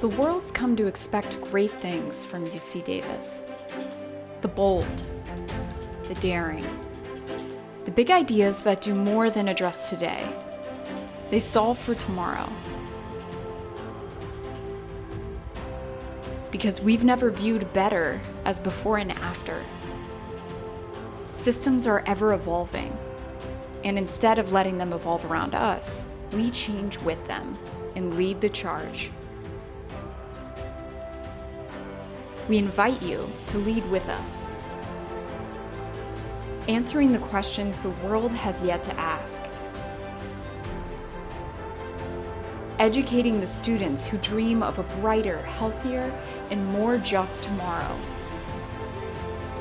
The world's come to expect great things from UC Davis. The bold, the daring, the big ideas that do more than address today. They solve for tomorrow. Because we've never viewed better as before and after. Systems are ever evolving, and instead of letting them evolve around us, we change with them and lead the charge. We invite you to lead with us, answering the questions the world has yet to ask, educating the students who dream of a brighter, healthier, and more just tomorrow,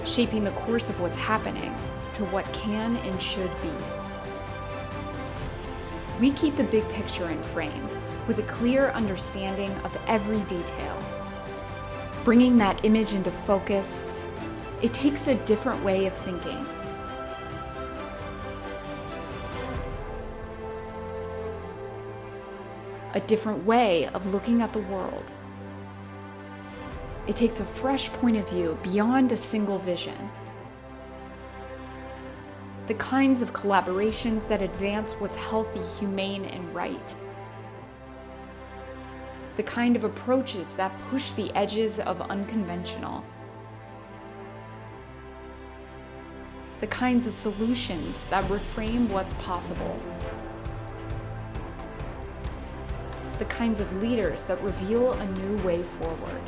shaping the course of what's happening to what can and should be. We keep the big picture in frame with a clear understanding of every detail. Bringing that image into focus, it takes a different way of thinking. A different way of looking at the world. It takes a fresh point of view beyond a single vision. The kinds of collaborations that advance what's healthy, humane, and right. The kind of approaches that push the edges of unconventional. The kinds of solutions that reframe what's possible. The kinds of leaders that reveal a new way forward.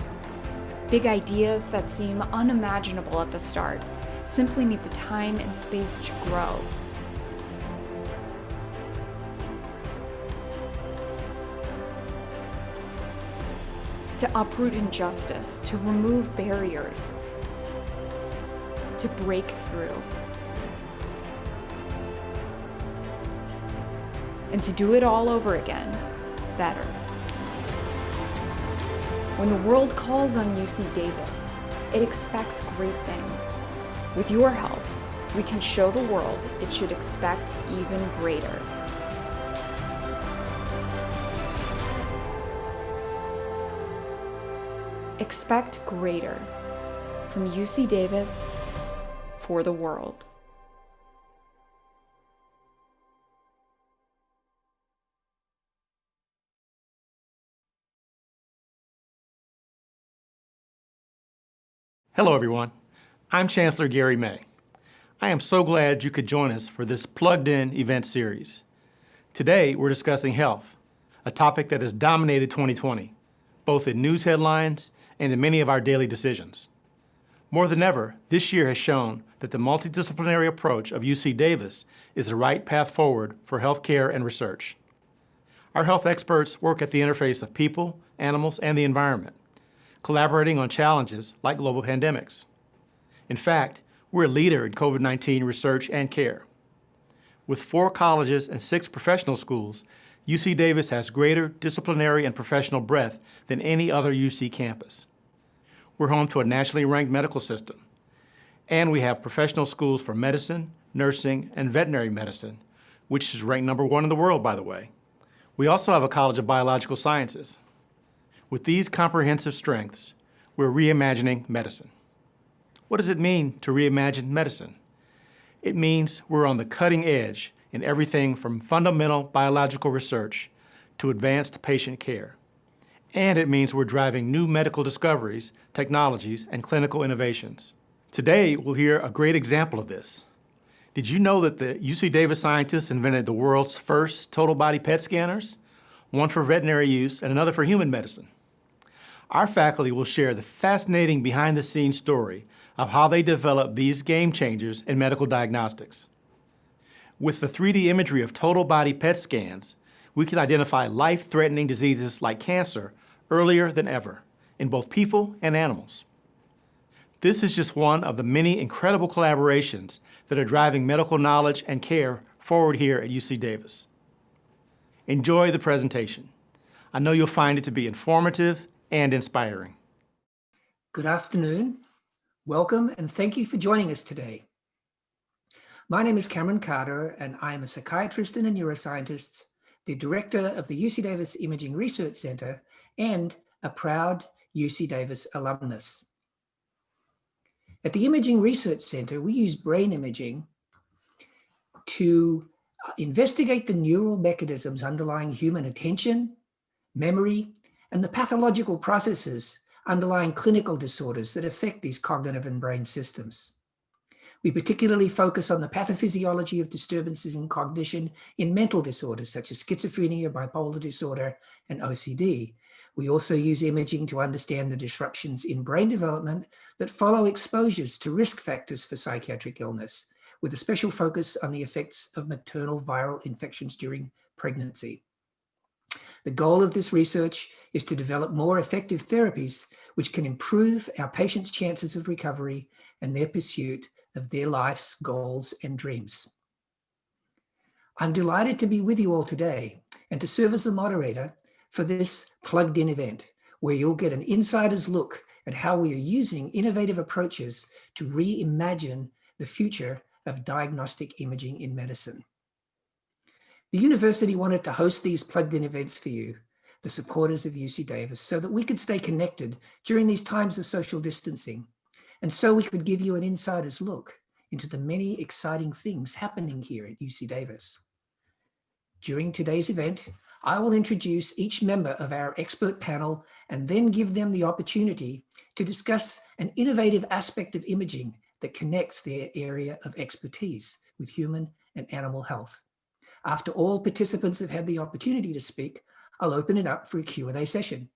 Big ideas that seem unimaginable at the start simply need the time and space to grow. To uproot injustice, to remove barriers, to break through. And to do it all over again, better. When the world calls on UC Davis, it expects great things. With your help, we can show the world it should expect even greater. Expect greater from UC Davis for the world. Hello, everyone. I'm Chancellor Gary May. I am so glad you could join us for this plugged-in event series. Today, we're discussing health, a topic that has dominated 2020, both in news headlines and in many of our daily decisions. More than ever, this year has shown that the multidisciplinary approach of UC Davis is the right path forward for healthcare and research. Our health experts work at the interface of people, animals, and the environment, collaborating on challenges like global pandemics. In fact, we're a leader in COVID-19 research and care. With 4 colleges and 6 professional schools, UC Davis has greater disciplinary and professional breadth than any other UC campus. We're home to a nationally ranked medical system, and we have professional schools for medicine, nursing, and veterinary medicine, which is ranked #1 in the world, by the way. We also have a College of Biological Sciences. With these comprehensive strengths, we're reimagining medicine. What does it mean to reimagine medicine? It means we're on the cutting edge in everything from fundamental biological research to advanced patient care. And it means we're driving new medical discoveries, technologies, and clinical innovations. Today, we'll hear a great example of this. Did you know that the UC Davis scientists invented the world's first total body PET scanners? One for veterinary use and another for human medicine. Our faculty will share the fascinating behind-the-scenes story of how they developed these game changers in medical diagnostics. With the 3D imagery of total body PET scans, we can identify life-threatening diseases like cancer earlier than ever in both people and animals. This is just one of the many incredible collaborations that are driving medical knowledge and care forward here at UC Davis. Enjoy the presentation. I know you'll find it to be informative and inspiring. Good afternoon. Welcome and thank you for joining us today. My name is Cameron Carter and I am a psychiatrist and a neuroscientist, the director of the UC Davis Imaging Research Center, and a proud UC Davis alumnus. At the Imaging Research Center, we use brain imaging to investigate the neural mechanisms underlying human attention, memory, and the pathological processes underlying clinical disorders that affect these cognitive and brain systems. We particularly focus on the pathophysiology of disturbances in cognition in mental disorders such as schizophrenia, bipolar disorder, and OCD. We also use imaging to understand the disruptions in brain development that follow exposures to risk factors for psychiatric illness, with a special focus on the effects of maternal viral infections during pregnancy. The goal of this research is to develop more effective therapies which can improve our patients' chances of recovery and their pursuit of their life's goals and dreams. I'm delighted to be with you all today and to serve as the moderator for this plugged-in event, where you'll get an insider's look at how we are using innovative approaches to reimagine the future of diagnostic imaging in medicine. The university wanted to host these plugged-in events for you, the supporters of UC Davis, so that we could stay connected during these times of social distancing, and so we could give you an insider's look into the many exciting things happening here at UC Davis. During today's event, I will introduce each member of our expert panel and then give them the opportunity to discuss an innovative aspect of imaging that connects their area of expertise with human and animal health. After all participants have had the opportunity to speak, I'll open it up for a Q&A session.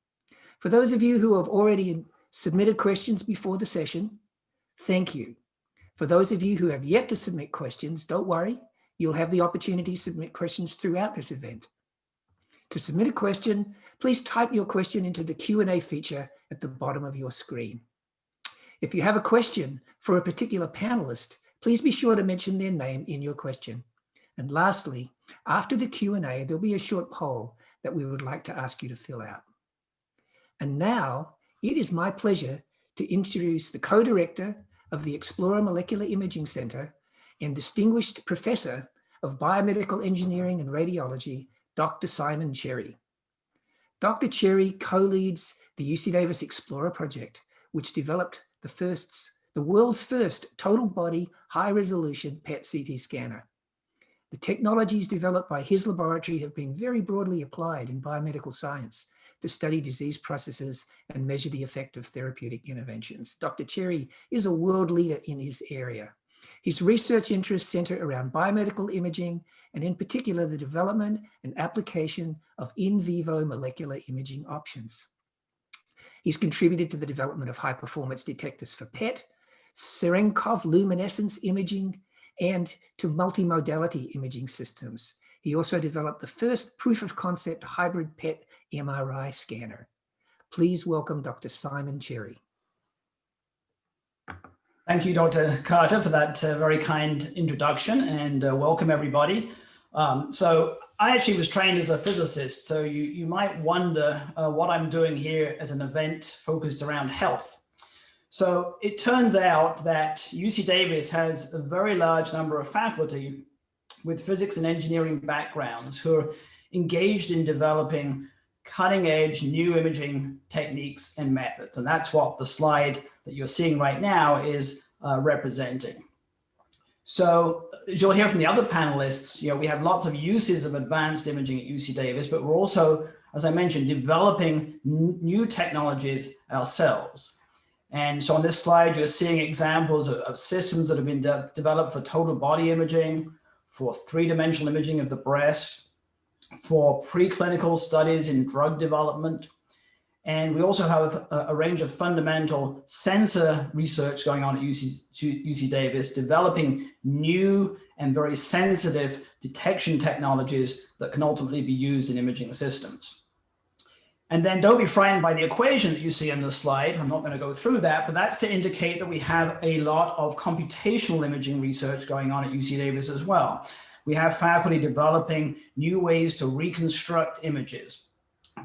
For those of you who have already submitted questions before the session, thank you. For those of you who have yet to submit questions, don't worry, you'll have the opportunity to submit questions throughout this event. To submit a question, please type your question into the Q&A feature at the bottom of your screen. If you have a question for a particular panelist, please be sure to mention their name in your question. And lastly, after the Q&A, there'll be a short poll that we would like to ask you to fill out. And now, it is my pleasure to introduce the co-director of the Explorer Molecular Imaging Center and distinguished professor of biomedical engineering and radiology, Dr. Simon Cherry. Dr. Cherry co-leads the UC Davis Explorer project, which developed the world's first total body high-resolution PET CT scanner. The technologies developed by his laboratory have been very broadly applied in biomedical science to study disease processes and measure the effect of therapeutic interventions. Dr. Cherry is a world leader in his area. His research interests center around biomedical imaging, and in particular, the development and application of in vivo molecular imaging options. He's contributed to the development of high-performance detectors for PET, Cherenkov luminescence imaging, and to multimodality imaging systems. He also developed the first proof-of-concept hybrid PET MRI scanner. Please welcome Dr. Simon Cherry. Thank you, Dr. Carter, for that very kind introduction, and welcome everybody. So I actually was trained as a physicist, so you might wonder what I'm doing here at an event focused around health. So it turns out that UC Davis has a very large number of faculty with physics and engineering backgrounds who are engaged in developing cutting-edge new imaging techniques and methods. And that's what the slide that you're seeing right now is representing. So as you'll hear from the other panelists, we have lots of uses of advanced imaging at UC Davis, but we're also, as I mentioned, developing new technologies ourselves. And so on this slide, you're seeing examples of systems that have been developed for total body imaging, for three-dimensional imaging of the breast, for preclinical studies in drug development. And we also have a range of fundamental sensor research going on at UC Davis, developing new and very sensitive detection technologies that can ultimately be used in imaging systems. And then don't be frightened by the equation that you see on the slide. I'm not going to go through that, but that's to indicate that we have a lot of computational imaging research going on at UC Davis as well. We have faculty developing new ways to reconstruct images,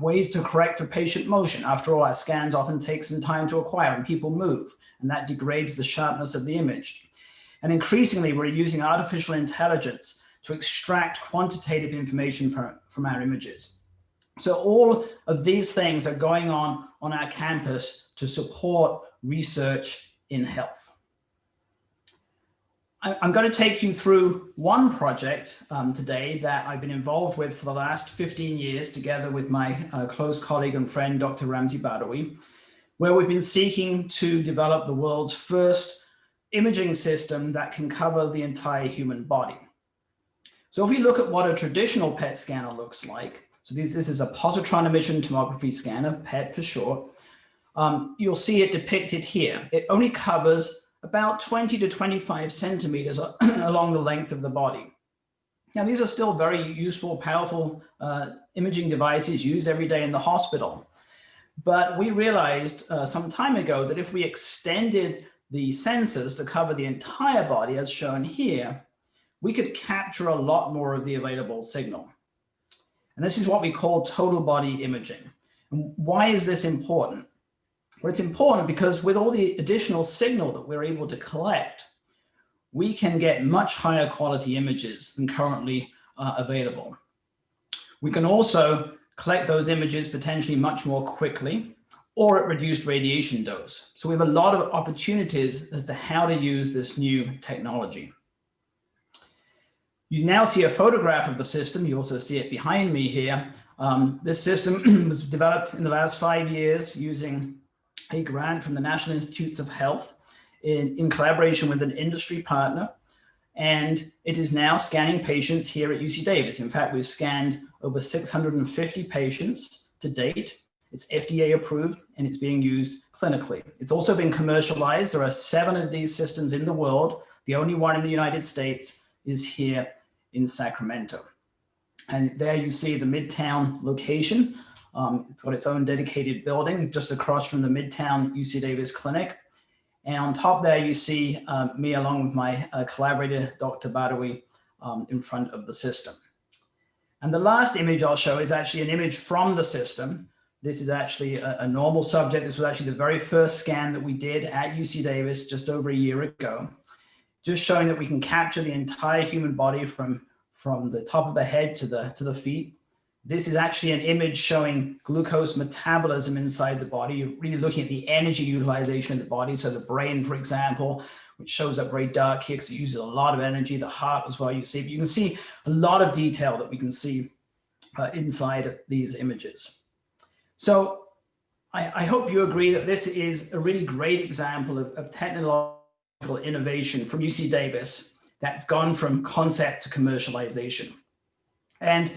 ways to correct for patient motion. After all, our scans often take some time to acquire and people move, and that degrades the sharpness of the image. And increasingly, we're using artificial intelligence to extract quantitative information from our images. So all of these things are going on our campus to support research in health. I'm going to take you through one project today that I've been involved with for the last 15 years, together with my close colleague and friend, Dr. Ramzi Badawi, where we've been seeking to develop the world's first imaging system that can cover the entire human body. So if we look at what a traditional PET scanner looks like, so this is a positron emission tomography scanner, PET for short, you'll see it depicted here. It only covers about 20 to 25 centimeters along the length of the body. Now, these are still very useful, powerful imaging devices used every day in the hospital. But we realized some time ago that if we extended the sensors to cover the entire body, as shown here, we could capture a lot more of the available signal. And this is what we call total body imaging. And why is this important? Well, it's important because with all the additional signal that we're able to collect, we can get much higher quality images than currently available. We can also collect those images potentially much more quickly or at reduced radiation dose. So we have a lot of opportunities as to how to use this new technology. You now see a photograph of the system. You also see it behind me here. This system was developed in the last 5 years using a grant from the National Institutes of Health in collaboration with an industry partner. And it is now scanning patients here at UC Davis. In fact, we've scanned over 650 patients to date. It's FDA approved and it's being used clinically. It's also been commercialized. There are 7 of these systems in the world. The only one in the United States is here in Sacramento. And there you see the Midtown location. It's got its own dedicated building just across from the Midtown UC Davis Clinic. And on top there, you see me along with my collaborator, Dr. Badawi, in front of the system. And the last image I'll show is actually an image from the system. This is actually a normal subject. This was actually the very first scan that we did at UC Davis just over a year ago, just showing that we can capture the entire human body from the top of the head to the feet. This is actually an image showing glucose metabolism inside the body. You're really looking at the energy utilization of the body. So the brain, for example, which shows up very dark here because it uses a lot of energy, the heart as well, you see. But you can see a lot of detail that we can see inside these images. So I hope you agree that this is a really great example of technological innovation from UC Davis that's gone from concept to commercialization. And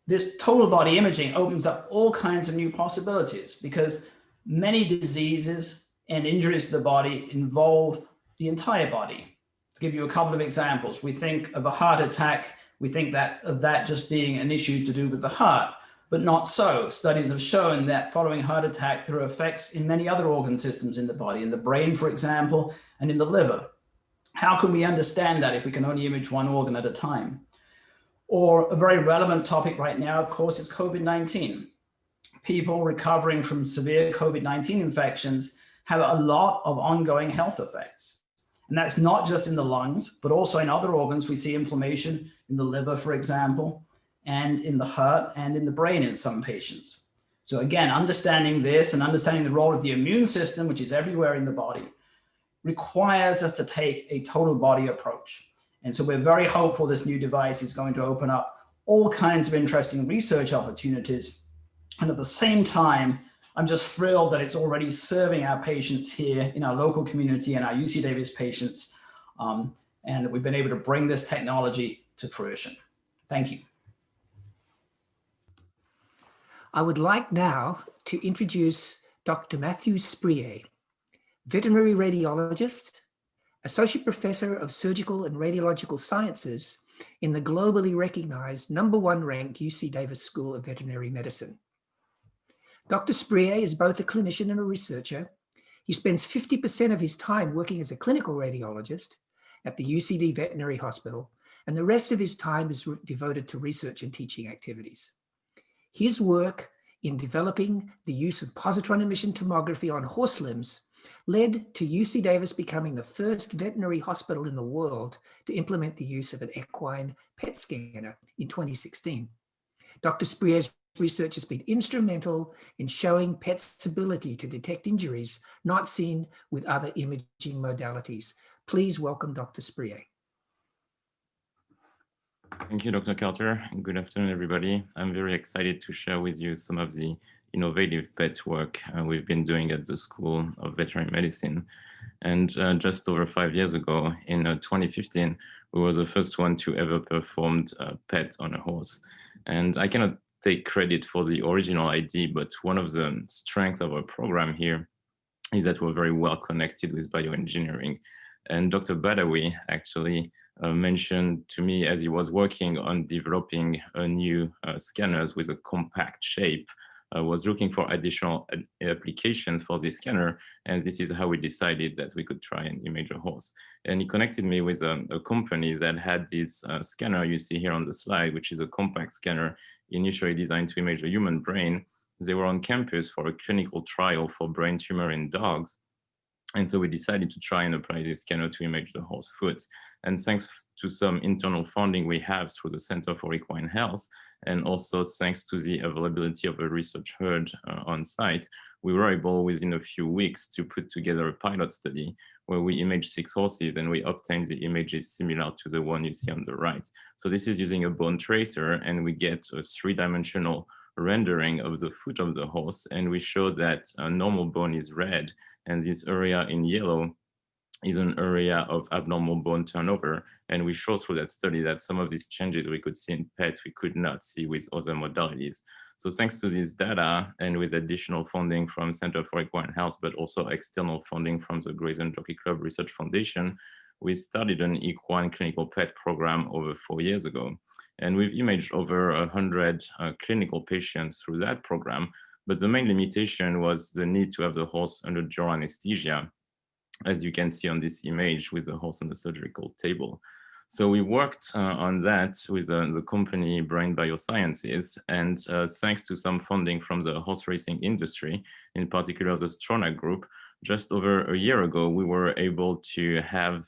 this total body imaging opens up all kinds of new possibilities because many diseases and injuries to the body involve the entire body. To give you a couple of examples, we think of a heart attack, we think of that just being an issue to do with the heart, but not so. Studies have shown that following heart attack, there are effects in many other organ systems in the body, in the brain, for example, and in the liver. How can we understand that if we can only image one organ at a time? Or a very relevant topic right now, of course, is COVID-19. People recovering from severe COVID-19 infections have a lot of ongoing health effects. And that's not just in the lungs, but also in other organs. We see inflammation in the liver, for example, and in the heart and in the brain in some patients. So again, understanding this and understanding the role of the immune system, which is everywhere in the body, requires us to take a total body approach. And so we're very hopeful this new device is going to open up all kinds of interesting research opportunities. And at the same time, I'm just thrilled that it's already serving our patients here in our local community and our UC Davis patients, and that we've been able to bring this technology to fruition. Thank you. I would like now to introduce Dr. Matthew Sprier, veterinary radiologist, Associate Professor of Surgical and Radiological Sciences in the globally recognized #1 ranked UC Davis School of Veterinary Medicine. Dr. Sprier is both a clinician and a researcher. He spends 50% of his time working as a clinical radiologist at the UCD Veterinary Hospital, and the rest of his time is devoted to research and teaching activities. His work in developing the use of positron emission tomography on horse limbs led to UC Davis becoming the first veterinary hospital in the world to implement the use of an equine PET scanner in 2016. Dr. Sprier's research has been instrumental in showing PET's ability to detect injuries not seen with other imaging modalities. Please welcome Dr. Sprier. Thank you, Dr. Carter. Good afternoon, everybody. I'm very excited to share with you some of the innovative PET work we've been doing at the School of Veterinary Medicine. And just over 5 years ago, in 2015, we were the first one to ever perform PET on a horse. And I cannot take credit for the original idea, but one of the strengths of our program here is that we're very well connected with bioengineering. And Dr. Badawi actually mentioned to me as he was working on developing a new scanners with a compact shape, was looking for additional applications for this scanner. And this is how we decided that we could try and image a horse. And he connected me with a company that had this scanner you see here on the slide, which is a compact scanner initially designed to image a human brain. They were on campus for a clinical trial for brain tumor in dogs. And so we decided to try and apply this scanner to image the horse foot. And thanks to some internal funding we have through the Center for Equine Health, and also thanks to the availability of a research herd on site, we were able within a few weeks to put together a pilot study where we imaged 6 horses and we obtained the images similar to the one you see on the right. So this is using a bone tracer, and we get a 3-dimensional rendering of the foot of the horse, and we show that normal bone is red, and this area in yellow is an area of abnormal bone turnover. And we show through that study that some of these changes we could see in PET, we could not see with other modalities. So thanks to this data, and with additional funding from Center for Equine Health, but also external funding from the Grayson Jockey Club Research Foundation, we started an equine clinical PET program over 4 years ago. And we've imaged over 100 clinical patients through that program. But the main limitation was the need to have the horse under general anesthesia, as you can see on this image with the horse on the surgical table. So we worked on that with the company Brain Biosciences, and thanks to some funding from the horse racing industry, in particular the Stronach Group, just over a year ago, we were able to have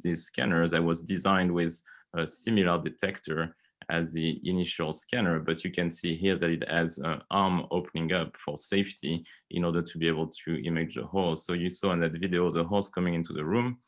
this scanner that was designed with a similar detector as the initial scanner, but you can see here that it has an arm opening up for safety in order to be able to image the horse. So you saw in that video the horse coming into the room,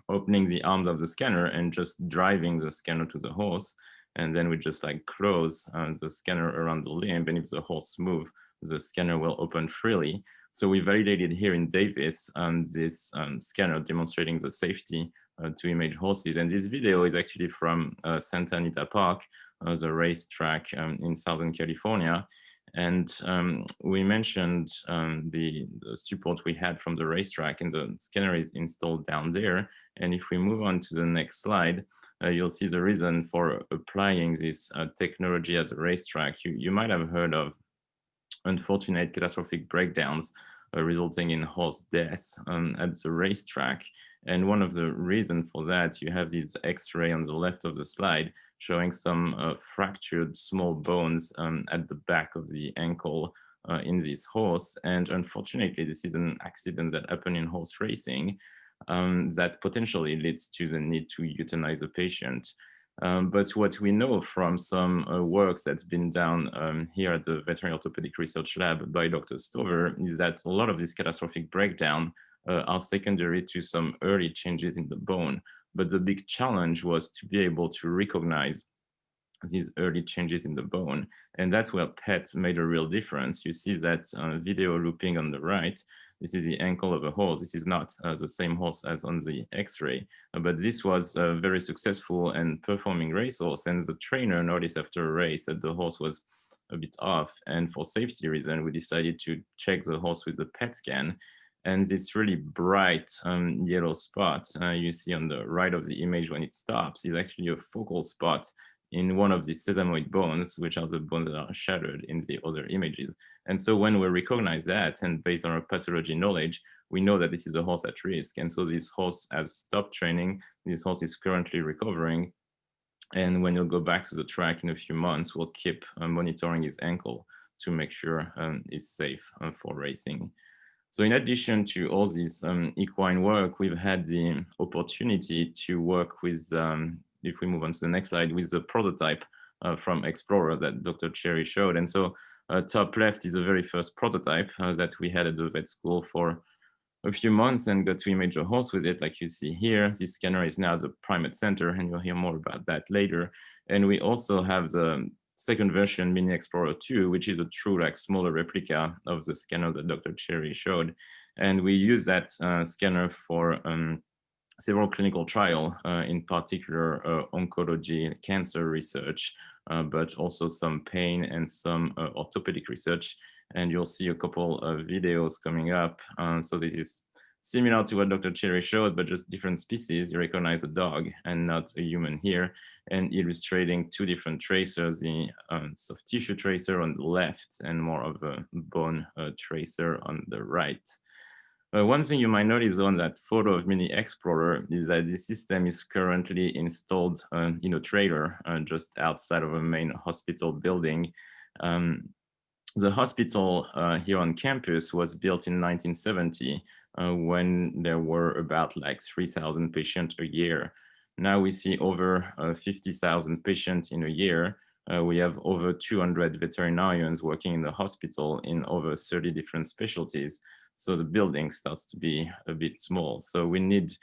opening the arms of the scanner and just driving the scanner to the horse. And then we just like close the scanner around the limb, and if the horse moves, the scanner will open freely. So we validated here in Davis this scanner demonstrating the safety to image horses. And this video is actually from Santa Anita Park, the racetrack in Southern California. And we mentioned the support we had from the racetrack, and the scanner is installed down there. And if we move on to the next slide, you'll see the reason for applying this technology at the racetrack. You might have heard of unfortunate catastrophic breakdowns resulting in horse deaths at the racetrack. And one of the reasons for that, you have this X-ray on the left of the slide showing some fractured small bones at the back of the ankle in this horse. And unfortunately, this is an accident that happened in horse racing that potentially leads to the need to euthanize the patient. But what we know from some works that's been done here at the Veterinary Orthopedic Research Lab by Dr. Stover is that a lot of this catastrophic breakdown are secondary to some early changes in the bone. But the big challenge was to be able to recognize these early changes in the bone. And that's where PET made a real difference. You see that video looping on the right. This is the ankle of a horse. This is not the same horse as on the X-ray, but this was a very successful and performing racehorse. And the trainer noticed after a race that the horse was a bit off. And for safety reason, we decided to check the horse with the PET scan. And this really bright yellow spot you see on the right of the image when it stops is actually a focal spot in one of the sesamoid bones, which are the bones that are shattered in the other images. And so when we recognize that, and based on our pathology knowledge, we know that this is a horse at risk. And so this horse has stopped training. This horse is currently recovering. And when you'll go back to the track in a few months, we'll keep monitoring his ankle to make sure it's safe for racing. So in addition to all this equine work, we've had the opportunity to work with, if we move on to the next slide, with the prototype from Explorer that Dr. Cherry showed. And so top left is the very first prototype that we had at the vet school for a few months and got to image a horse with it, like you see here. This scanner is now the primate center, and you'll hear more about that later. And we also have the second version, Mini Explorer 2, which is a true like smaller replica of the scanner that Dr. Cherry showed. And we use that scanner for several clinical trials, in particular oncology, cancer research, but also some pain and some orthopedic research. And you'll see a couple of videos coming up. So this is similar to what Dr. Cherry showed, but just different species. You recognize a dog and not a human here, and illustrating two different tracers, the soft tissue tracer on the left and more of a bone tracer on the right. One thing you might notice on that photo of Mini Explorer is that the system is currently installed in a trailer just outside of a main hospital building. The hospital here on campus was built in 1970 when there were about like 3,000 patients a year. Now we see over 50,000 patients in a year. We have over 200 veterinarians working in the hospital in over 30 different specialties. So the building starts to be a bit small. So we need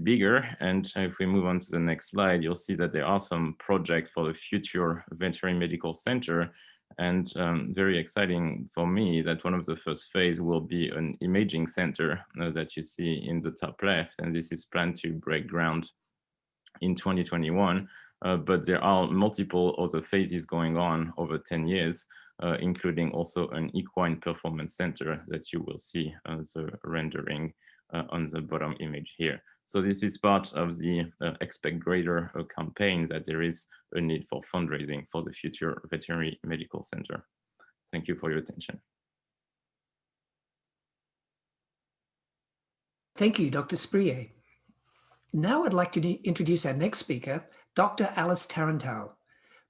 bigger. And if we move on to the next slide, you'll see that there are some projects for the future veterinary medical center. And very exciting for me that one of the first phase will be an imaging center that you see in the top left. And this is planned to break ground in 2021. But there are multiple other phases going on over 10 years, including also an equine performance center that you will see the rendering on the bottom image here. So this is part of the Expect Greater campaign, that there is a need for fundraising for the future veterinary medical center. Thank you for your attention. Thank you, Dr. Sprier. Now I'd like to introduce our next speaker, Dr. Alice Tarantal,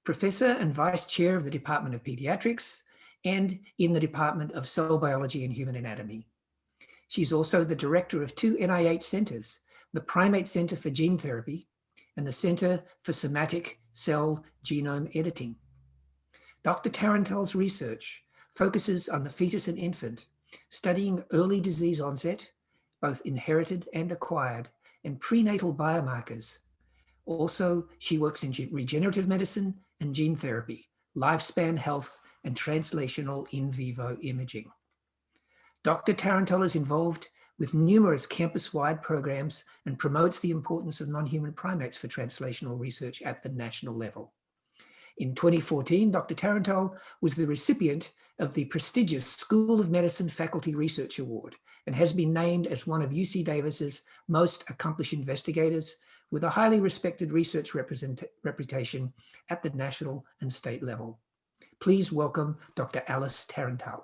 Professor and Vice Chair of the Department of Pediatrics and in the Department of Cell Biology and Human Anatomy. She's also the director of two NIH centers, the Primate Center for Gene Therapy and the Center for Somatic Cell Genome Editing. Dr. Tarantal's research focuses on the fetus and infant, studying early disease onset, both inherited and acquired, and prenatal biomarkers. Also, she works in regenerative medicine and gene therapy, lifespan health, and translational in vivo imaging. Dr. Tarantal is involved with numerous campus-wide programs and promotes the importance of non-human primates for translational research at the national level. In 2014, Dr. Tarantal was the recipient of the prestigious School of Medicine Faculty Research Award and has been named as one of UC Davis's most accomplished investigators with a highly respected research reputation at the national and state level. Please welcome Dr. Alice Tarantal.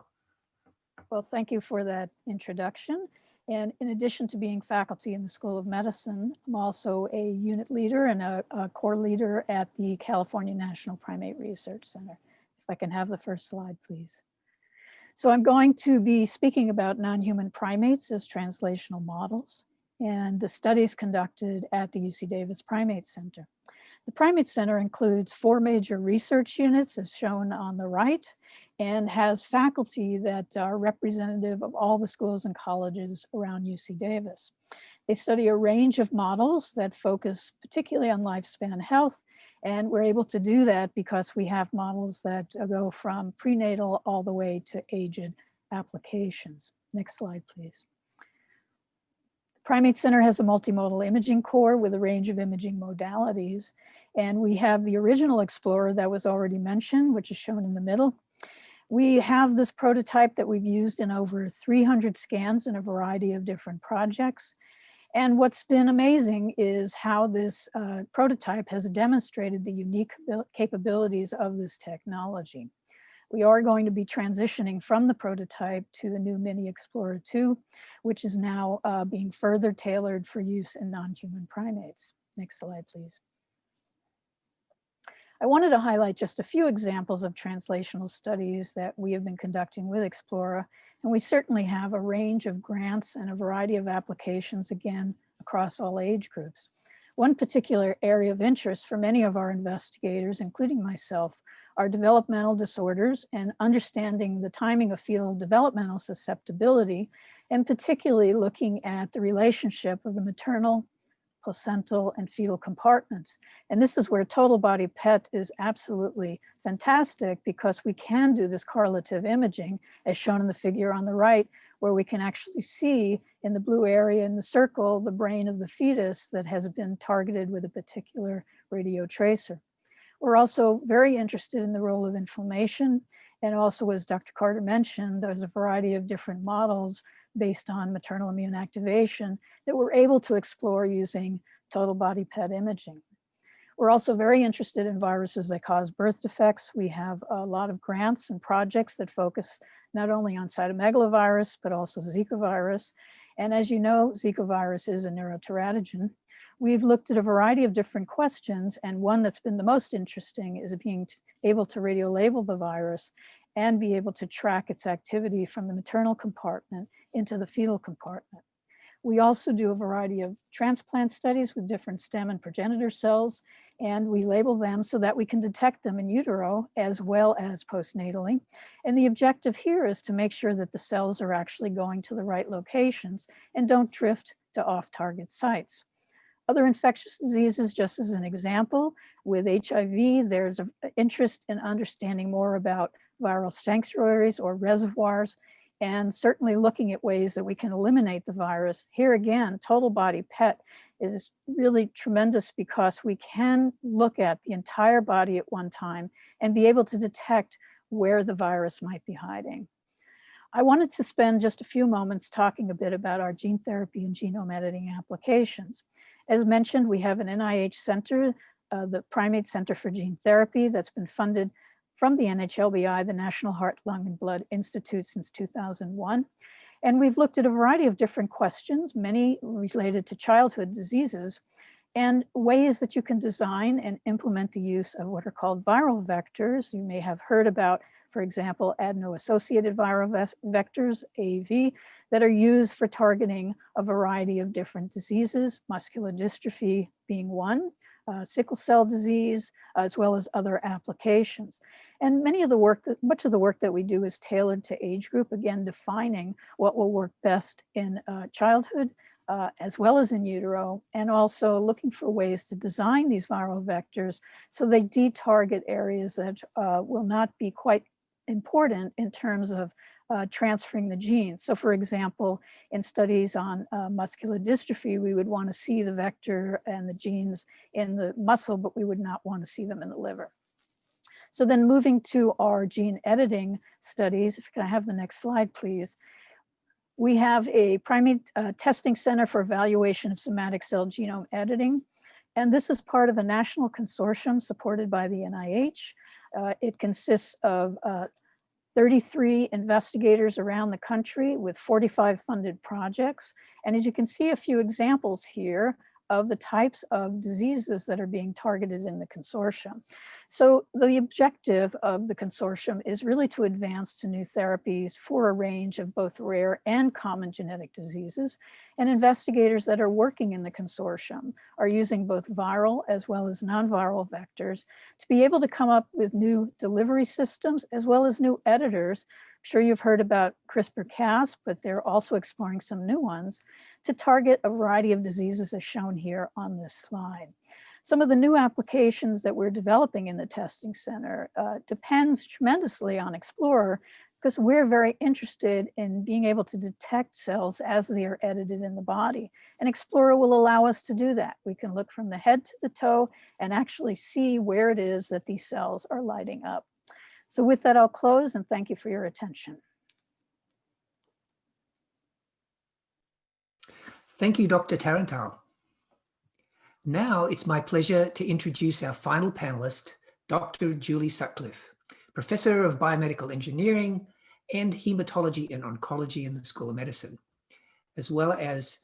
Well, thank you for that introduction. And in addition to being faculty in the School of Medicine, I'm also a unit leader and a core leader at the California National Primate Research Center. If I can have the first slide, please. So I'm going to be speaking about non-human primates as translational models and the studies conducted at the UC Davis Primate Center. The Primate Center includes 4 major research units, as shown on the right, and has faculty that are representative of all the schools and colleges around UC Davis. They study a range of models that focus particularly on lifespan health, and we're able to do that because we have models that go from prenatal all the way to aged applications. Next slide, please. Primate Center has a multimodal imaging core with a range of imaging modalities. And we have the original Explorer that was already mentioned, which is shown in the middle. We have this prototype that we've used in over 300 scans in a variety of different projects. And what's been amazing is how this prototype has demonstrated the unique capabilities of this technology. We are going to be transitioning from the prototype to the new Mini Explorer 2, which is now being further tailored for use in non-human primates. Next slide, please. I wanted to highlight just a few examples of translational studies that we have been conducting with Explorer, and we certainly have a range of grants and a variety of applications, again, across all age groups. One particular area of interest for many of our investigators, including myself, are developmental disorders and understanding the timing of fetal developmental susceptibility, and particularly looking at the relationship of the maternal, placental, and fetal compartments. And this is where total body PET is absolutely fantastic, because we can do this correlative imaging, as shown in the figure on the right, where we can actually see in the blue area in the circle the brain of the fetus that has been targeted with a particular radio tracer. We're also very interested in the role of inflammation. And also, as Dr. Carter mentioned, there's a variety of different models based on maternal immune activation that we're able to explore using total body PET imaging. We're also very interested in viruses that cause birth defects. We have a lot of grants and projects that focus not only on cytomegalovirus, but also Zika virus. And as you know, Zika virus is a neuroteratogen. We've looked at a variety of different questions, and one that's been the most interesting is being able to radiolabel the virus and be able to track its activity from the maternal compartment into the fetal compartment. We also do a variety of transplant studies with different stem and progenitor cells, and we label them so that we can detect them in utero as well as postnatally. And the objective here is to make sure that the cells are actually going to the right locations and don't drift to off-target sites. Other infectious diseases, just as an example, with HIV, there's an interest in understanding more about viral sanctuaries or reservoirs, and certainly looking at ways that we can eliminate the virus. Here again, total body PET is really tremendous, because we can look at the entire body at one time and be able to detect where the virus might be hiding. I wanted to spend just a few moments talking a bit about our gene therapy and genome editing applications. As mentioned, we have an NIH center, the Primate Center for Gene Therapy, that's been funded from the NHLBI, the National Heart, Lung, and Blood Institute, since 2001. And we've looked at a variety of different questions, many related to childhood diseases, and ways that you can design and implement the use of what are called viral vectors. You may have heard about, for example, adeno-associated viral vectors, AAV, that are used for targeting a variety of different diseases, muscular dystrophy being one, sickle cell disease, as well as other applications. And much of the work that we do is tailored to age group, again, defining what will work best in childhood, as well as in utero, and also looking for ways to design these viral vectors so they de-target areas that will not be quite important in terms of transferring the genes. So for example, in studies on muscular dystrophy, we would want to see the vector and the genes in the muscle, but we would not want to see them in the liver. So then moving to our gene editing studies, if you can have the next slide, please. We have a primate testing center for evaluation of somatic cell genome editing. And this is part of a national consortium supported by the NIH. It consists of 33 investigators around the country with 45 funded projects. And as you can see, a few examples here of the types of diseases that are being targeted in the consortium. So the objective of the consortium is really to advance to new therapies for a range of both rare and common genetic diseases. And investigators that are working in the consortium are using both viral as well as non-viral vectors to be able to come up with new delivery systems as well as new editors. I'm sure you've heard about CRISPR-Cas, but they're also exploring some new ones to target a variety of diseases as shown here on this slide. Some of the new applications that we're developing in the testing center depends tremendously on Explorer, because we're very interested in being able to detect cells as they are edited in the body. And Explorer will allow us to do that. We can look from the head to the toe and actually see where it is that these cells are lighting up. So with that, I'll close and thank you for your attention. Thank you, Dr. Tarantal. Now it's my pleasure to introduce our final panelist, Dr. Julie Sutcliffe, Professor of Biomedical Engineering and Hematology and Oncology in the School of Medicine, as well as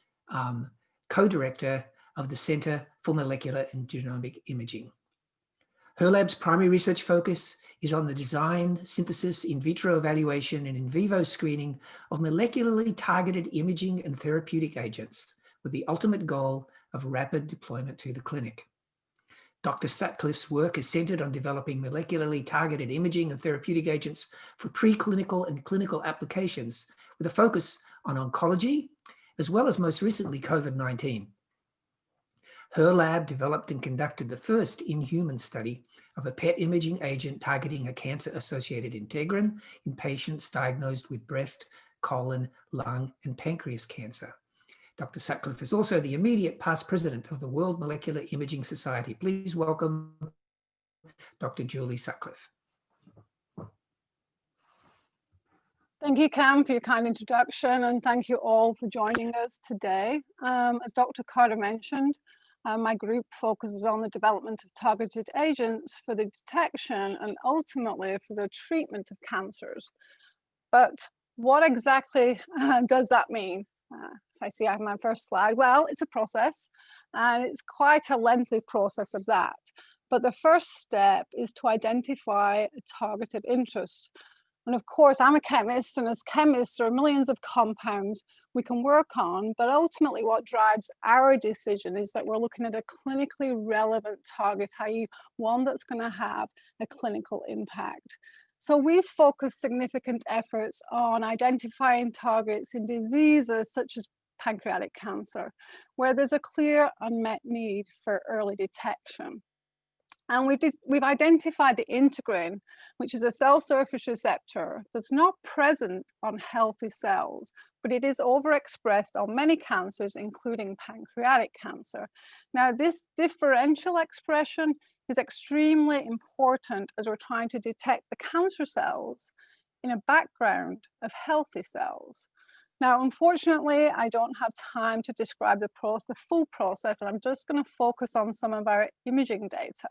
co-director of the Center for Molecular and Genomic Imaging. Her lab's primary research focus is on the design, synthesis, in vitro evaluation, and in vivo screening of molecularly targeted imaging and therapeutic agents with the ultimate goal of rapid deployment to the clinic. Dr. Sutcliffe's work is centered on developing molecularly targeted imaging and therapeutic agents for preclinical and clinical applications with a focus on oncology, as well as most recently COVID-19. Her lab developed and conducted the first in-human study of a PET imaging agent targeting a cancer-associated integrin in patients diagnosed with breast, colon, lung, and pancreas cancer. Dr. Sutcliffe is also the immediate past president of the World Molecular Imaging Society. Please welcome Dr. Julie Sutcliffe. Thank you, Cam, for your kind introduction, and thank you all for joining us today. As Dr. Carter mentioned, my group focuses on the development of targeted agents for the detection and ultimately for the treatment of cancers. But what exactly does that mean? So I see I have my first slide. Well, it's a process, and it's quite a lengthy process of that. But the first step is to identify a target of interest. And of course, I'm a chemist, and as chemists, there are millions of compounds we can work on, but ultimately what drives our decision is that we're looking at a clinically relevant target, i.e. one that's going to have a clinical impact. So we've focused significant efforts on identifying targets in diseases such as pancreatic cancer, where there's a clear unmet need for early detection. And we've identified the integrin, which is a cell surface receptor that's not present on healthy cells, but it is overexpressed on many cancers, including pancreatic cancer. Now, this differential expression is extremely important as we're trying to detect the cancer cells in a background of healthy cells. Now, unfortunately, I don't have time to describe the full process, and I'm just going to focus on some of our imaging data.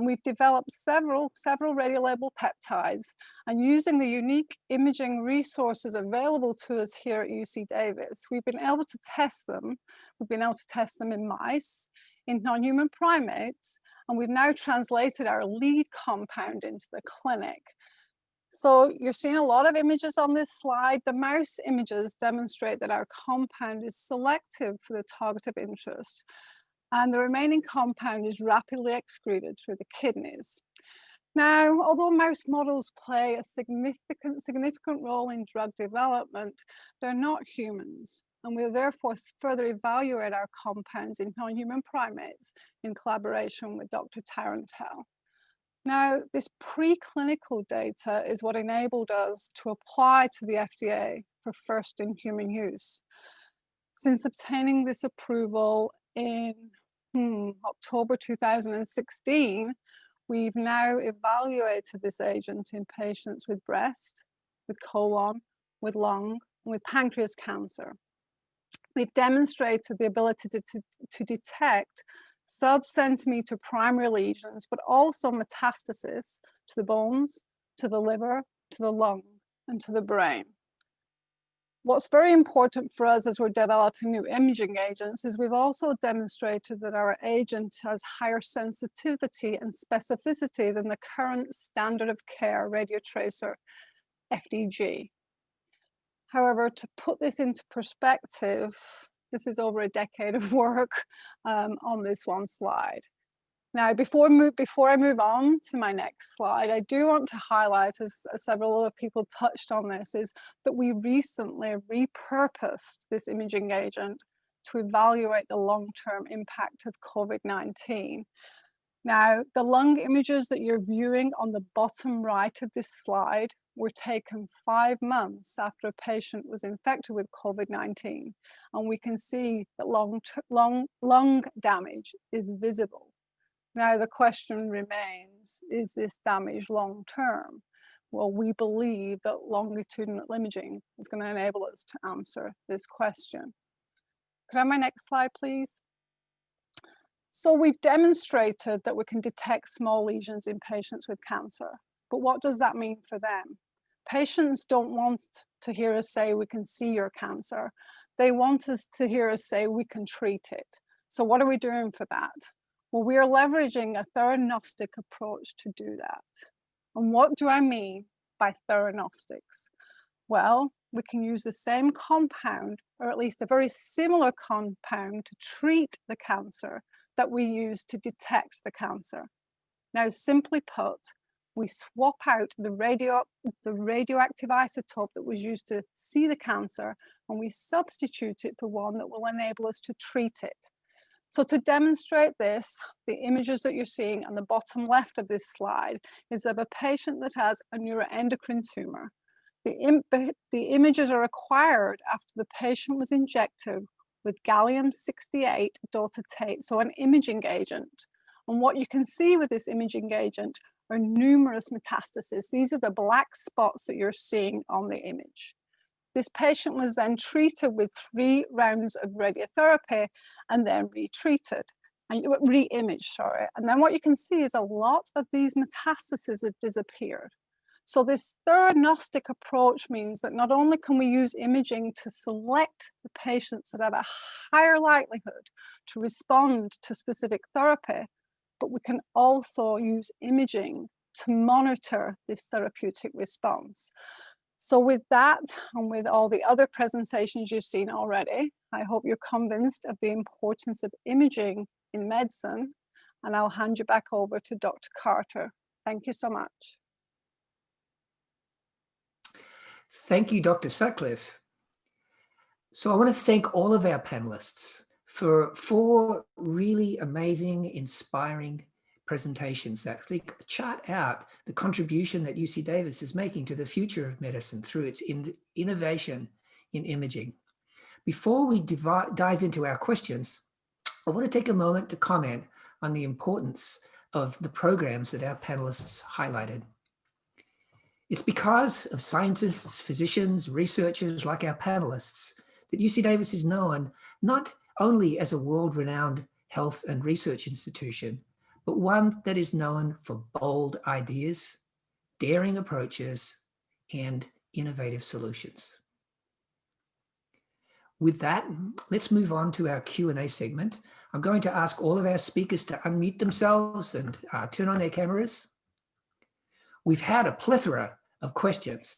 We've developed several radiolabeled peptides, and using the unique imaging resources available to us here at UC Davis, we've been able to test them. We've been able to test them in mice, in non-human primates, and we've now translated our lead compound into the clinic. So you're seeing a lot of images on this slide. The mouse images demonstrate that our compound is selective for the target of interest, and the remaining compound is rapidly excreted through the kidneys. Now, although mouse models play a significant role in drug development, they're not humans, and we'll therefore further evaluate our compounds in non-human primates in collaboration with Dr. Tarantel. Now, this preclinical data is what enabled us to apply to the FDA for first-in-human use. Since obtaining this approval in October 2016, we've now evaluated this agent in patients with breast, with colon, with lung, and with pancreas cancer. We've demonstrated the ability to detect sub-centimeter primary lesions, but also metastasis to the bones, to the liver, to the lung, and to the brain. What's very important for us as we're developing new imaging agents is we've also demonstrated that our agent has higher sensitivity and specificity than the current standard of care radiotracer, FDG. However, to put this into perspective, this is over a decade of work on this one slide. Now, before I move on to my next slide, I do want to highlight, as several other people touched on this, is that we recently repurposed this imaging agent to evaluate the long-term impact of COVID-19. Now, the lung images that you're viewing on the bottom right of this slide were taken 5 months after a patient was infected with COVID-19, and we can see that lung damage is visible. Now, the question remains, is this damage long-term? Well, we believe that longitudinal imaging is going to enable us to answer this question. Could I have my next slide, please? So we've demonstrated that we can detect small lesions in patients with cancer, but what does that mean for them? Patients don't want to hear us say we can see your cancer. They want us to hear us say we can treat it. So what are we doing for that? Well, we are leveraging a theranostic approach to do that. And what do I mean by theranostics? Well, we can use the same compound, or at least a very similar compound, to treat the cancer that we use to detect the cancer. Now, simply put, we swap out the radioactive isotope that was used to see the cancer, and we substitute it for one that will enable us to treat it. So to demonstrate this, the images that you're seeing on the bottom left of this slide is of a patient that has a neuroendocrine tumor. The images are acquired after the patient was injected with gallium-68 dotatate, so an imaging agent. And what you can see with this imaging agent are numerous metastases. These are the black spots that you're seeing on the image. This patient was then treated with 3 rounds of radiotherapy and then retreated, and re-imaged, sorry. And then what you can see is a lot of these metastases have disappeared. So this theranostic approach means that not only can we use imaging to select the patients that have a higher likelihood to respond to specific therapy, but we can also use imaging to monitor this therapeutic response. So with that, and with all the other presentations you've seen already, I hope you're convinced of the importance of imaging in medicine, and I'll hand you back over to Dr. Carter. Thank you so much. Thank you, Dr. Sutcliffe. So I want to thank all of our panelists for 4 really amazing, inspiring presentations that chart out the contribution that UC Davis is making to the future of medicine through its innovation in imaging. Before we dive into our questions, I want to take a moment to comment on the importance of the programs that our panelists highlighted. It's because of scientists, physicians, researchers like our panelists that UC Davis is known not only as a world-renowned health and research institution, but one that is known for bold ideas, daring approaches, and innovative solutions. With that, let's move on to our Q&A segment. I'm going to ask all of our speakers to unmute themselves and turn on their cameras. We've had a plethora of questions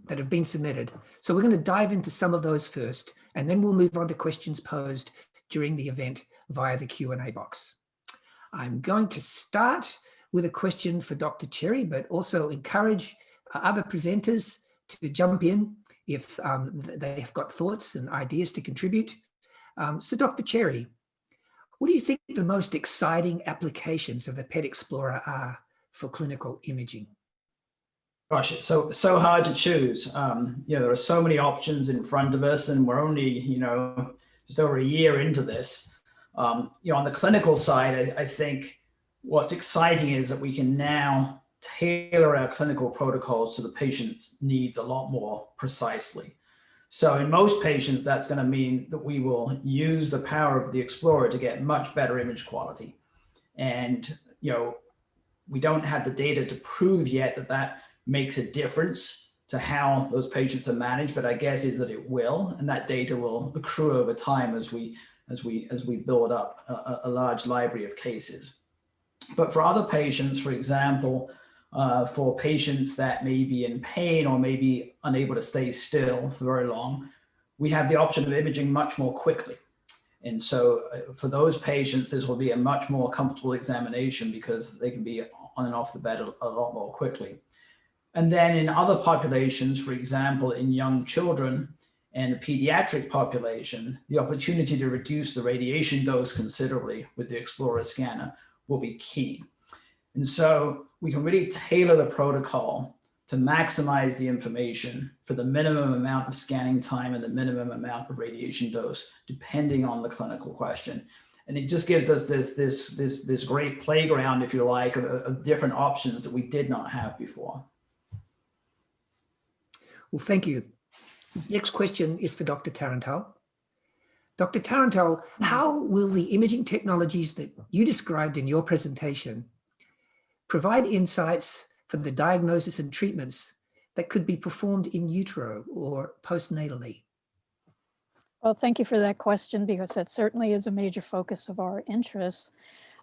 that have been submitted. So we're going to dive into some of those first, and then we'll move on to questions posed during the event via the Q&A box. I'm going to start with a question for Dr. Cherry, but also encourage other presenters to jump in if they have got thoughts and ideas to contribute. So Dr. Cherry, what do you think the most exciting applications of the PET Explorer are for clinical imaging? Gosh, it's so hard to choose. There are so many options in front of us, and we're only, just over a year into this. On the clinical side, I think what's exciting is that we can now tailor our clinical protocols to the patient's needs a lot more precisely. So in most patients, that's going to mean that we will use the power of the Explorer to get much better image quality. And, we don't have the data to prove yet that that makes a difference to how those patients are managed, but I guess is that it will, and that data will accrue over time as we build up a large library of cases. But for other patients, for example, for patients that may be in pain or may be unable to stay still for very long, we have the option of imaging much more quickly. And so for those patients, this will be a much more comfortable examination because they can be on and off the bed a lot more quickly. And then in other populations, for example, in young children and the pediatric population, the opportunity to reduce the radiation dose considerably with the Explorer scanner will be key. And so we can really tailor the protocol to maximize the information for the minimum amount of scanning time and the minimum amount of radiation dose, depending on the clinical question. And it just gives us this great playground, if you like, of different options that we did not have before. Well, thank you. Next question is for Dr. Tarantal. Dr. Tarantal, how will the imaging technologies that you described in your presentation provide insights for the diagnosis and treatments that could be performed in utero or postnatally? Well, thank you for that question, because that certainly is a major focus of our interests.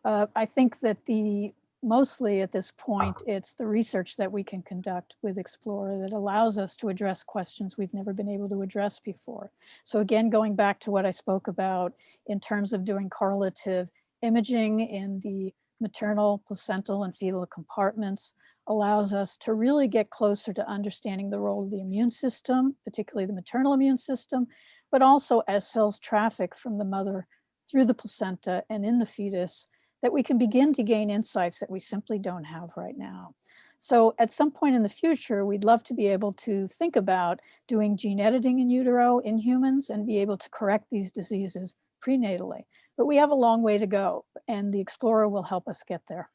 I think that the mostly at this point, it's the research that we can conduct with Explorer that allows us to address questions we've never been able to address before. So again, going back to what I spoke about in terms of doing correlative imaging in the maternal, placental, and fetal compartments allows us to really get closer to understanding the role of the immune system, particularly the maternal immune system, but also as cells traffic from the mother through the placenta and in the fetus, that we can begin to gain insights that we simply don't have right now. So at some point in the future, we'd love to be able to think about doing gene editing in utero in humans and be able to correct these diseases prenatally. But we have a long way to go, and the Explorer will help us get there.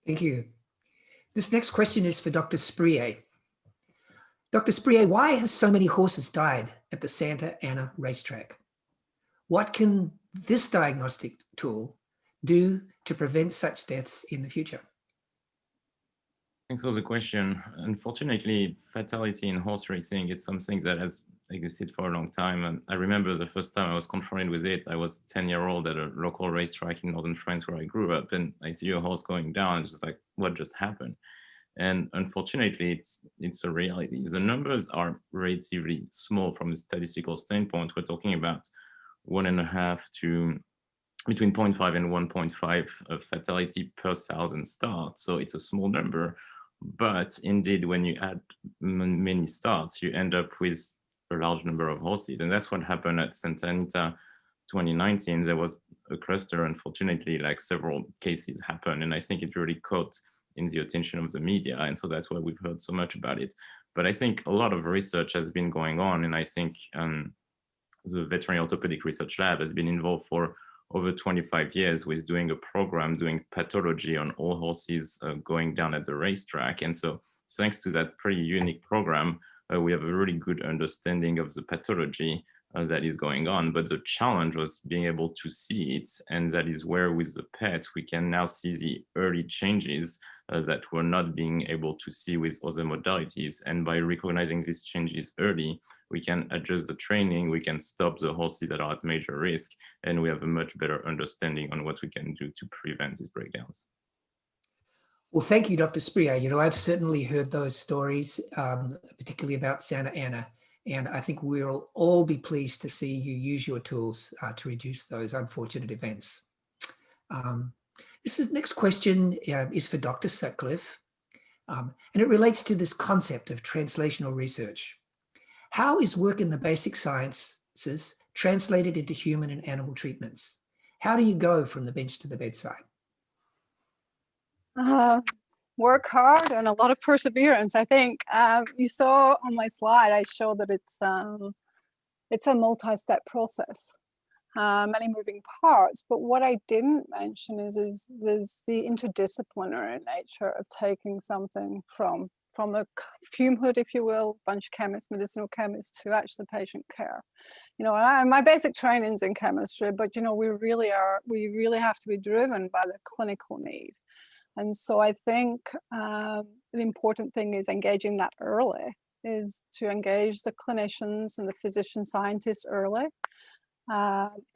Thank you. This next question is for Dr. Sprier. Dr. Sprier, why have so many horses died at the Santa Ana racetrack? What can this diagnostic tool do to prevent such deaths in the future? Thanks for the question. Unfortunately, fatality in horse racing, it's something that has existed for a long time. And I remember the first time I was confronted with it, I was 10-year-old at a local racetrack in northern France where I grew up, and I see a horse going down. It's just like, what just happened? And unfortunately, it's a reality. The numbers are relatively small from a statistical standpoint. We're talking about 1.5 to between 0.5 and 1.5 fatality per 1,000 starts. So it's a small number. But indeed, when you add many starts, you end up with a large number of horses. And that's what happened at Santa Anita 2019. There was a cluster, unfortunately, like several cases happened. And I think it really caught in the attention of the media. And so that's why we've heard so much about it. But I think a lot of research has been going on. And I think the Veterinary Orthopedic Research Lab has been involved for over 25 years with doing a program, doing pathology on all horses going down at the racetrack. And so thanks to that pretty unique program, we have a really good understanding of the pathology that is going on. But the challenge was being able to see it. And that is where with the pet, we can now see the early changes that we're not being able to see with other modalities. And by recognizing these changes early, we can adjust the training, we can stop the horses that are at major risk, and we have a much better understanding on what we can do to prevent these breakdowns. Well, thank you, Dr. Sprier. You know, I've certainly heard those stories, particularly about Santa Ana, and I think we'll all be pleased to see you use your tools to reduce those unfortunate events. Next question is for Dr. Sutcliffe, and it relates to this concept of translational research. How is work in the basic sciences translated into human and animal treatments? How do you go from the bench to the bedside? Work hard and a lot of perseverance. I think you saw on my slide, I showed that it's a multi-step process, many moving parts. But what I didn't mention is there's the interdisciplinary nature of taking something from the fume hood, if you will, bunch of chemists, medicinal chemists, to actually patient care. You know, and my basic training's in chemistry, but you know, we really have to be driven by the clinical need. And so I think the important thing is engaging that early, is to engage the clinicians and the physician scientists early.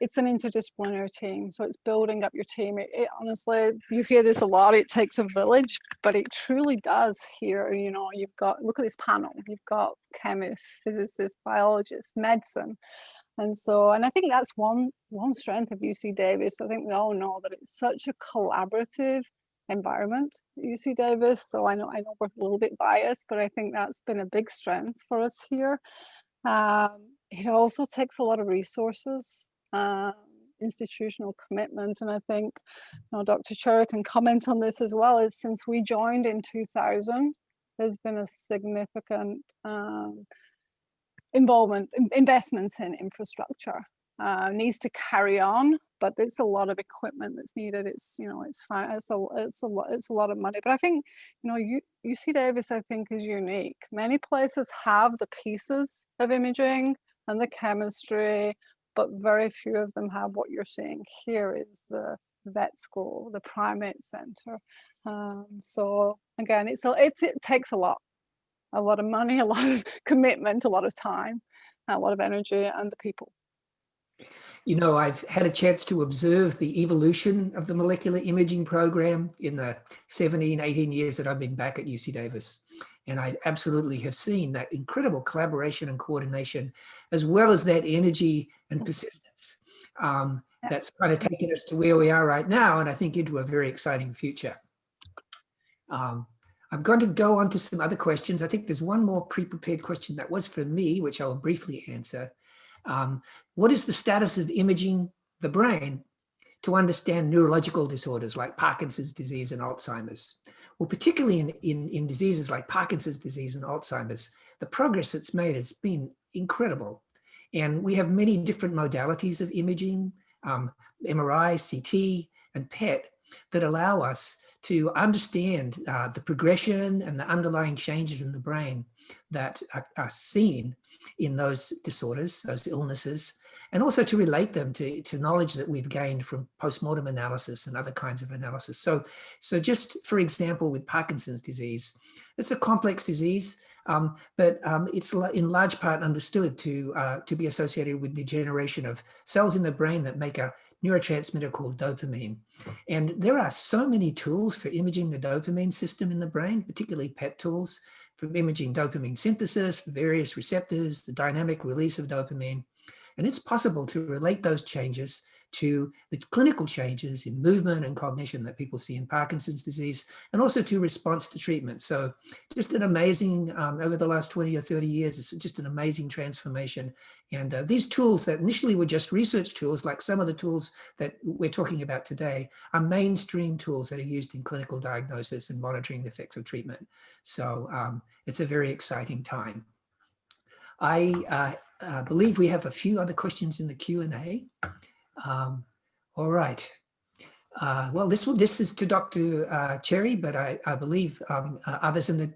It's an interdisciplinary team, so it's building up your team. It honestly, you hear this a lot, it takes a village, but it truly does here. You know, you've got, look at this panel, you've got chemists, physicists, biologists, medicine. And so, and I think that's one strength of UC Davis. I think we all know that it's such a collaborative environment at UC Davis. So I know we're a little bit biased, but I think that's been a big strength for us here. It also takes a lot of resources, institutional commitment, and I think, you know, Dr. Cherry can comment on this as well. Is since we joined in 2000, there's been a significant investments in infrastructure. Needs to carry on, but there's a lot of equipment that's needed. It's, you know, it's fine. It's a lot of money. But I think, you know, UC Davis, I think, is unique. Many places have the pieces of imaging and the chemistry, but very few of them have what you're seeing here is the vet school, the primate center. So again, it takes a lot of money, a lot of commitment, a lot of time, a lot of energy, and the people. You know, I've had a chance to observe the evolution of the molecular imaging program in the 17, 18 years that I've been back at UC Davis. And I absolutely have seen that incredible collaboration and coordination, as well as that energy and persistence that's kind of taken us to where we are right now, and I think into a very exciting future. I'm going to go on to some other questions. I think there's one more pre-prepared question that was for me, which I will briefly answer. What is the status of imaging the brain to understand neurological disorders like Parkinson's disease and Alzheimer's? Well, particularly in diseases like Parkinson's disease and Alzheimer's, the progress that's made has been incredible. And we have many different modalities of imaging, MRI, CT, and PET, that allow us to understand the progression and the underlying changes in the brain that are seen in those disorders, those illnesses, and also to relate them to knowledge that we've gained from postmortem analysis and other kinds of analysis. So just for example, with Parkinson's disease, it's a complex disease, but it's in large part understood to be associated with degeneration of cells in the brain that make a neurotransmitter called dopamine. And there are so many tools for imaging the dopamine system in the brain, particularly PET tools, for imaging dopamine synthesis, the various receptors, the dynamic release of dopamine. And it's possible to relate those changes to the clinical changes in movement and cognition that people see in Parkinson's disease, and also to response to treatment. So just an amazing, over the last 20 or 30 years, it's just an amazing transformation. And these tools that initially were just research tools, like some of the tools that we're talking about today, are mainstream tools that are used in clinical diagnosis and monitoring the effects of treatment. So it's a very exciting time. I believe we have a few other questions in the Q&A. All right. Well, this is to Dr. Cherry, but I believe others in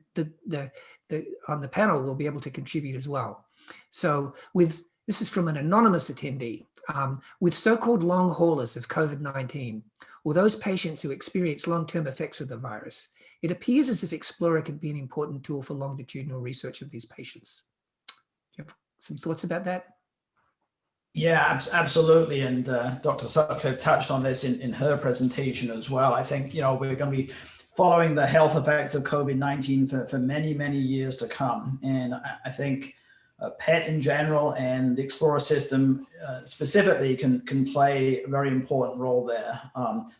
on the panel will be able to contribute as well. So this is from an anonymous attendee. With so-called long haulers of COVID-19, or those patients who experience long-term effects of the virus, it appears as if Explorer could be an important tool for longitudinal research of these patients. Do you have some thoughts about that? Yeah, absolutely. And Dr. Sutcliffe touched on this in her presentation as well. I think, we're going to be following the health effects of COVID-19 for many, many years to come. And I think PET in general and the Explorer system specifically can play a very important role there.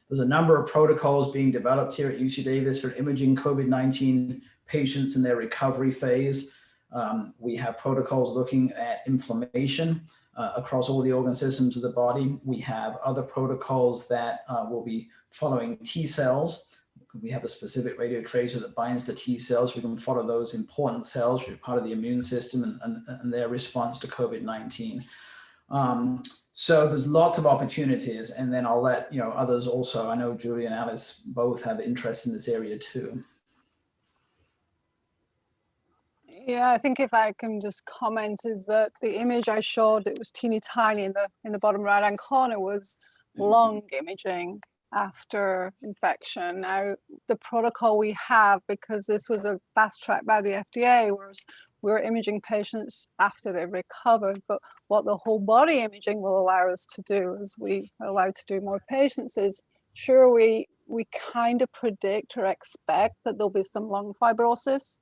There's a number of protocols being developed here at UC Davis for imaging COVID-19 patients in their recovery phase. We have protocols looking at inflammation across all the organ systems of the body. We have other protocols that will be following T cells. We have a specific radio tracer that binds to T cells. We can follow those important cells, which are part of the immune system and their response to COVID-19. So there's lots of opportunities, and then I'll let others also. I know Julie and Alice both have interest in this area too. Yeah, I think if I can just comment is that the image I showed, it was teeny tiny in the bottom right hand corner, was lung imaging after infection. Now, the protocol we have, because this was a fast track by the FDA, was we're imaging patients after they've recovered, but what the whole body imaging will allow us to do, as we are allowed to do more patients, is sure we kind of predict or expect that there'll be some lung fibrosis.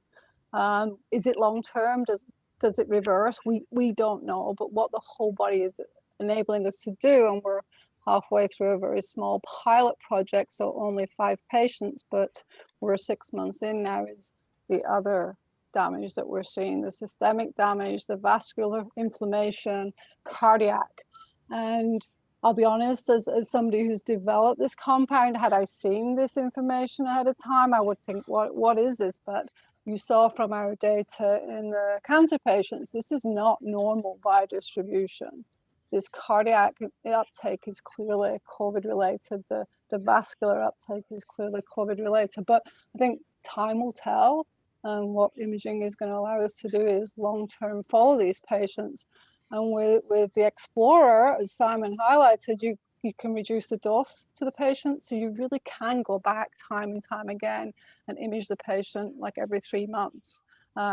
Is it long-term? Does it reverse? We don't know, but what the whole body is enabling us to do, and we're halfway through a very small pilot project, so only 5 patients, but we're 6 months in now, is the other damage that we're seeing, the systemic damage, the vascular inflammation, cardiac. And I'll be honest, as somebody who's developed this compound, had I seen this information ahead of time, I would think, what is this? But you saw from our data in the cancer patients, this is not normal biodistribution. This cardiac uptake is clearly COVID-related. The vascular uptake is clearly COVID-related. But I think time will tell. What imaging is going to allow us to do is long-term follow these patients. And with the Explorer, as Simon highlighted, you can reduce the dose to the patient, so you really can go back time and time again and image the patient like every 3 months,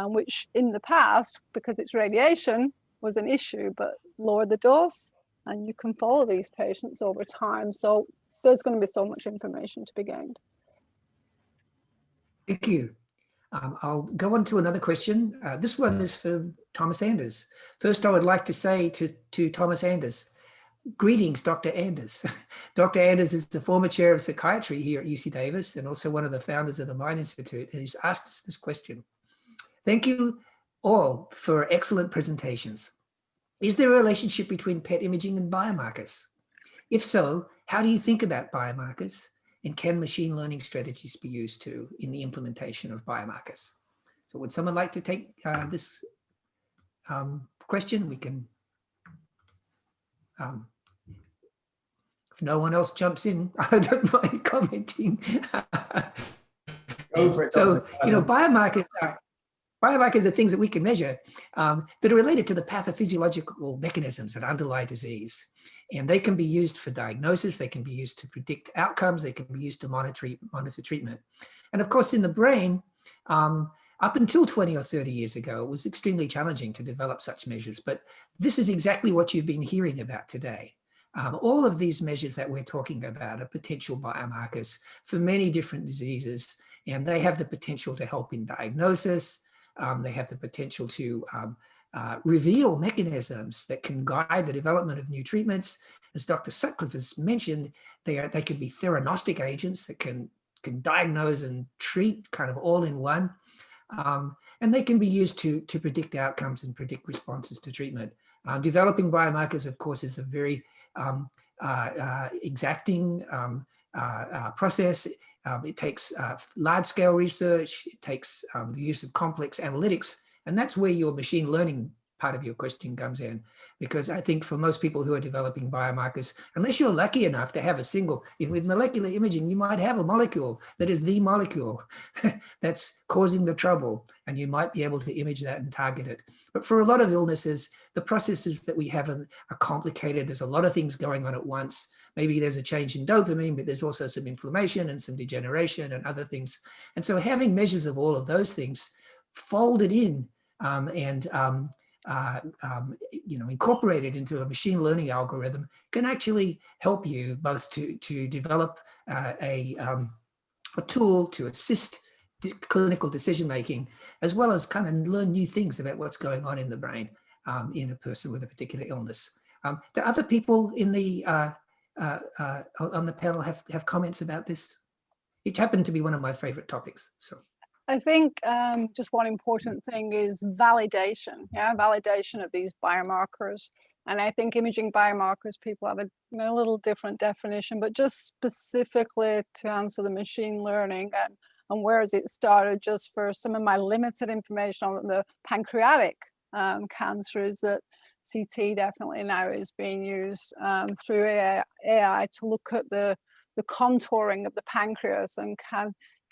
which in the past, because it's radiation, was an issue, but lower the dose, and you can follow these patients over time. So there's going to be so much information to be gained. Thank you. I'll go on to another question. This one is for Thomas Anders. First, I would like to say to Thomas Anders, greetings, Dr. Anders. Dr. Anders is the former chair of psychiatry here at UC Davis and also one of the founders of the Mind Institute, and he's asked us this question. Thank you all for excellent presentations. Is there a relationship between PET imaging and biomarkers? If so, how do you think about biomarkers? And can machine learning strategies be used in the implementation of biomarkers? So would someone like to take this question? We can, if no one else jumps in, I don't mind commenting. Go for it, So, biomarkers are things that we can measure that are related to the pathophysiological mechanisms that underlie disease. And they can be used for diagnosis, they can be used to predict outcomes, they can be used to monitor treatment. And of course, in the brain, up until 20 or 30 years ago, it was extremely challenging to develop such measures. But this is exactly what you've been hearing about today. All of these measures that we're talking about are potential biomarkers for many different diseases, and they have the potential to help in diagnosis. They have the potential to reveal mechanisms that can guide the development of new treatments. As Dr. Sutcliffe has mentioned, they can be theranostic agents that can diagnose and treat kind of all in one. And they can be used to predict outcomes and predict responses to treatment. Developing biomarkers, of course, is a very exacting process. It takes large-scale research, it takes the use of complex analytics, and that's where your machine learning part of your question comes in. Because I think for most people who are developing biomarkers, unless you're lucky enough to have a single, with molecular imaging, you might have a molecule that is the molecule that's causing the trouble, and you might be able to image that and target it. But for a lot of illnesses, the processes that we have are complicated. There's a lot of things going on at once. Maybe there's a change in dopamine, but there's also some inflammation and some degeneration and other things. And so having measures of all of those things folded in incorporated into a machine learning algorithm can actually help you both to develop a tool to assist clinical decision making, as well as kind of learn new things about what's going on in the brain in a person with a particular illness. Do other people in the on the panel have comments about this? It happened to be one of my favorite topics. So I think just one important thing is validation, validation of these biomarkers. And I think imaging biomarkers, people have a little different definition, but just specifically to answer the machine learning and where has it started, just for some of my limited information on the pancreatic cancer, is that CT definitely now is being used through AI to look at the contouring of the pancreas, and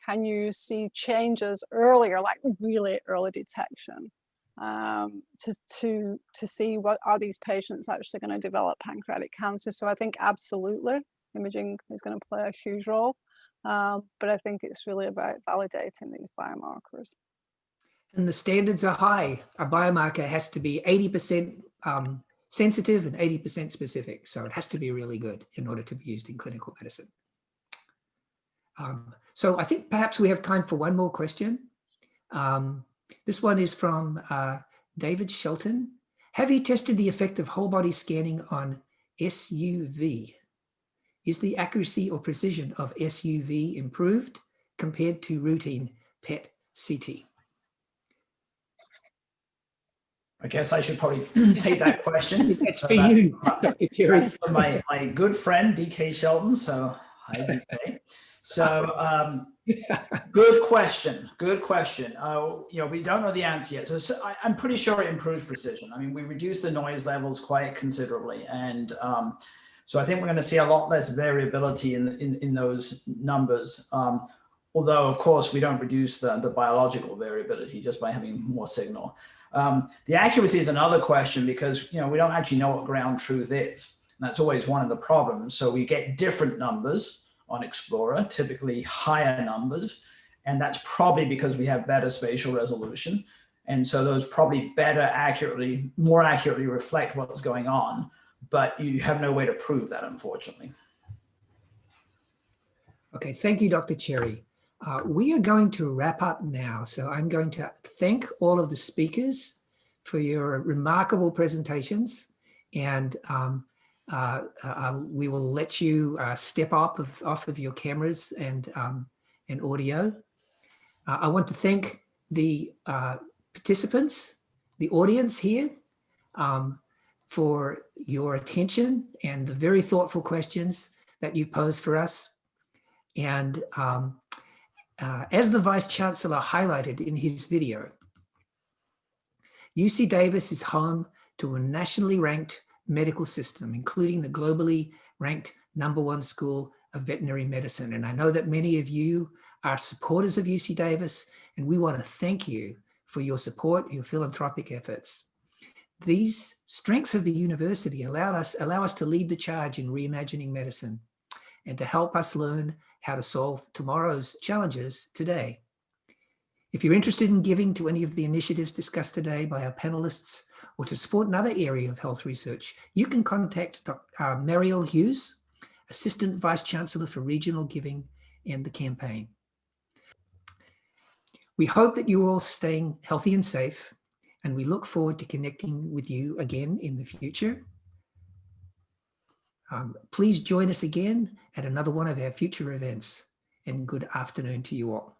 can you see changes earlier, like really early detection, to see what are these patients actually going to develop pancreatic cancer. So I think absolutely imaging is going to play a huge role, but I think it's really about validating these biomarkers. And the standards are high. A biomarker has to be 80% sensitive and 80% specific. So it has to be really good in order to be used in clinical medicine. So I think perhaps we have time for one more question. This one is from David Shelton. Have you tested the effect of whole body scanning on SUV? Is the accuracy or precision of SUV improved compared to routine PET CT? I guess I should probably take that question. It's for you, Dr. Cherry. For my good friend, DK Shelton. So hi, DK. So good question. Good question. We don't know the answer yet. So I'm pretty sure it improves precision. I mean, we reduce the noise levels quite considerably. And so I think we're going to see a lot less variability in those numbers. Although, of course, we don't reduce the biological variability just by having more signal. The accuracy is another question, because we don't actually know what ground truth is. And that's always one of the problems. So we get different numbers on Explorer, typically higher numbers. And that's probably because we have better spatial resolution. And so those probably more accurately reflect what's going on. but you have no way to prove that, unfortunately. Okay, thank you, Dr. Cherry. We are going to wrap up now. So I'm going to thank all of the speakers for your remarkable presentations, and we will let you step off of your cameras and audio. I want to thank the participants, the audience here, for your attention and the very thoughtful questions that you posed for us. And as the Vice Chancellor highlighted in his video, UC Davis is home to a nationally ranked medical system, including the globally ranked #1 school of veterinary medicine. And I know that many of you are supporters of UC Davis, and we want to thank you for your support, your philanthropic efforts. These strengths of the university allow us to lead the charge in reimagining medicine and to help us learn how to solve tomorrow's challenges today. If you're interested in giving to any of the initiatives discussed today by our panelists or to support another area of health research, you can contact Mariel Hughes, Assistant Vice Chancellor for Regional Giving and the campaign. We hope that you're all staying healthy and safe, and we look forward to connecting with you again in the future. Please join us again at another one of our future events, and good afternoon to you all.